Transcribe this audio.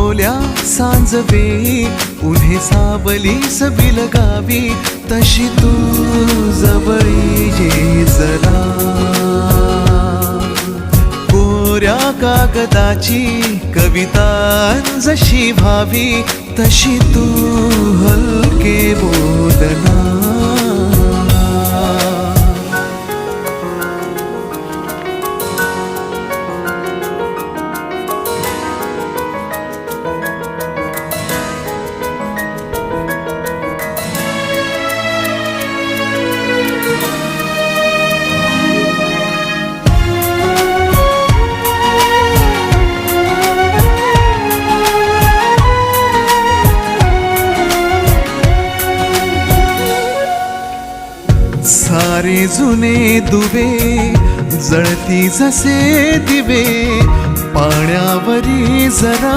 ओल्या सांजवेळी उन्हे सावलीस बिलगावी, तशी तू जवळी ये जरा. कोऱ्या कागदाची कविता जशी भावी, तशी तू हलके बोलना. सारे जुने दुवे जळती जसे दिवे, पाण्यावरी जरा